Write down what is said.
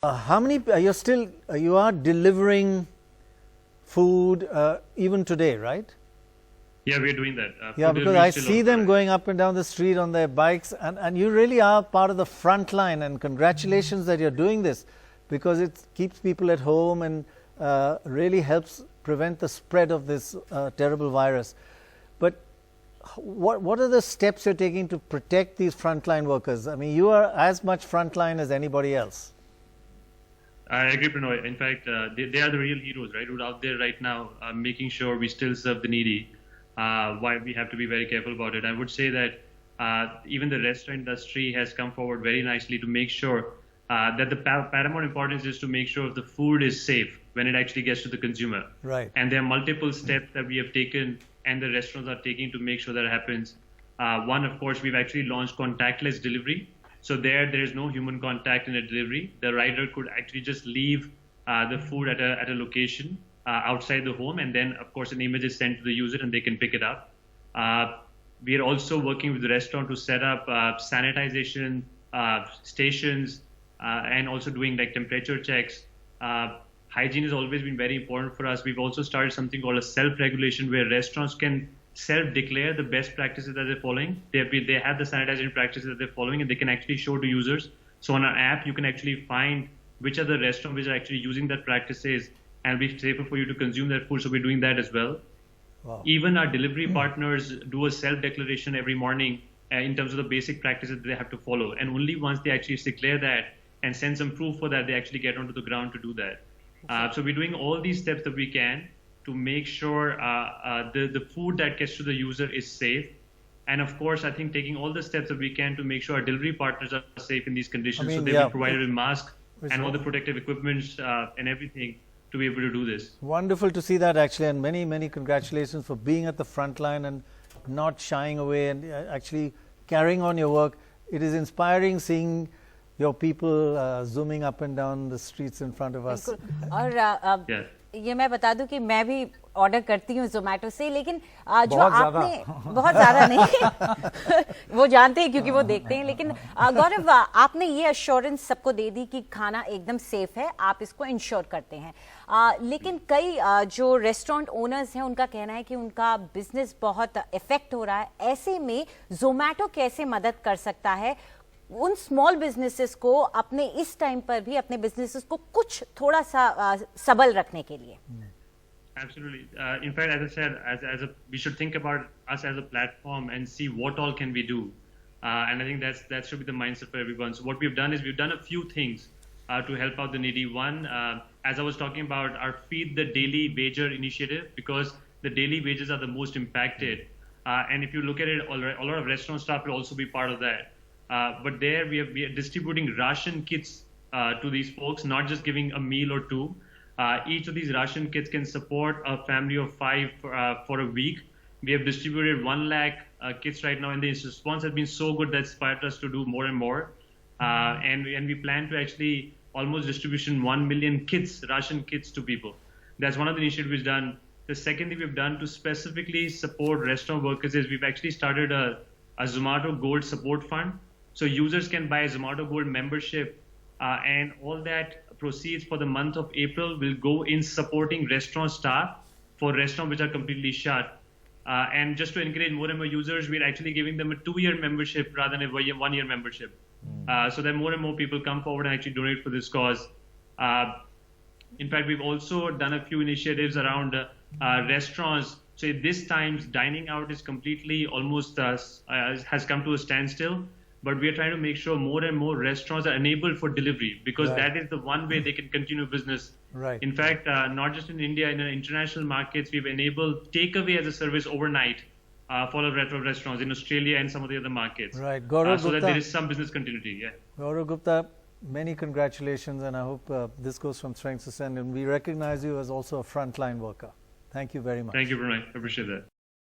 How many you are delivering food even today, right? Yeah, we're doing that. Yeah, because I see them going up and down the street on their bikes, and you really are part of the front line, and congratulations that you're doing this, because it keeps people at home and really helps prevent the spread of this terrible virus. But what are the steps you're taking to protect these frontline workers? I mean, you are as much frontline as anybody else. I agree, Pranoy. In fact, they are the real heroes, right? Who are out there right now, making sure we still serve the needy. Why we have to be very careful about it. I would say that even the restaurant industry has come forward very nicely to make sure that the paramount importance is to make sure the food is safe when it actually gets to the consumer. Right. And there are multiple steps that we have taken and the restaurants are taking to make sure that happens. One, of course, we've actually launched contactless delivery. So there is no human contact in a delivery. The rider could actually just leave the food at a location outside the home, and then, of course, an image is sent to the user and they can pick it up. We are also working with the restaurant to set up sanitization stations and also doing like temperature checks. Hygiene has always been very important for us. We've also started something called a self-regulation, where restaurants can self-declare the best practices that they're following. They have the sanitization practices that they're following, and they can actually show to users. So on our app, you can actually find which are the restaurants which are actually using that practices, and be safer for you to consume that food. So we're doing that as well. Wow. Even our delivery partners do a self-declaration every morning in terms of the basic practices that they have to follow. And only once they actually declare that and send some proof for that, they actually get onto the ground to do that. So we're doing all these steps that we can to make sure the food that gets to the user is safe. And of course, I think taking all the steps that we can to make sure our delivery partners are safe in these conditions. So they've been provided with masks and all the protective equipment and everything to be able to do this. Wonderful to see that, actually, and many, many congratulations for being at the front line and not shying away and actually carrying on your work. It is inspiring seeing your people zooming up and down the streets in front of us. और ये मैं बता दूं कि मैं भी order करती हूँ जोमेटो से, लेकिन जो आपने बहुत ज़्यादा नहीं वो जानते हैं क्योंकि वो देखते हैं, लेकिन गौरव, आपने ये अश्योरेंस सबको दे दी कि खाना एकदम सेफ है, आप इसको इंश्योर करते हैं, लेकिन कई जो रेस्टोरेंट ओनर्स हैं उनका कहना है कि उनका बिजनेस बहुत इफेक्ट हो रहा है. ऐसे में जोमेटो कैसे मदद कर सकता है उन स्मॉल बिजनेसेस को अपने इस टाइम पर भी अपने बिजनेसेस को कुछ थोड़ा सा सबल रखने के लिए? Absolutely. In fact, as I said, we should think about us as a platform and see what all can we do. And I think that should be the mindset for everyone. So what we've done is we've done a few things to help out the needy. One, as I was talking about, our Feed the Daily Wager initiative, because the daily wages are the most impacted. And if you look at it, a lot of restaurant staff will also be part of that. But there we are distributing ration kits to these folks, not just giving a meal or two. Each of these ration kits can support a family of 5 for a week. We have distributed 1 lakh kits right now, and the response has been so good that inspired us to do more and more. And we plan to actually almost distribution 1 million kits, ration kits to people. That's one of the initiatives we've done. The second thing we've done to specifically support restaurant workers is we've actually started a Zomato Gold Support Fund. So users can buy a Zomato Gold membership, and all that proceeds for the month of April will go in supporting restaurant staff for restaurants which are completely shut. And just to encourage more and more users, we're actually giving them a 2-year membership rather than a 1-year membership. So that more and more people come forward and actually donate for this cause. In fact, we've also done a few initiatives around restaurants. So this times dining out is completely almost has come to a standstill. But we are trying to make sure more and more restaurants are enabled for delivery, because that is the one way they can continue business. Right. In fact, not just in India, in international markets, we've enabled takeaway as a service overnight for a lot of restaurants in Australia and some of the other markets. Right. Gaurav so Gupta, that there is some business continuity. Yeah. Gaurav Gupta, many congratulations, and I hope this goes from strength to strength. And we recognize you as also a frontline worker. Thank you very much. Thank you, Pranay. I appreciate that.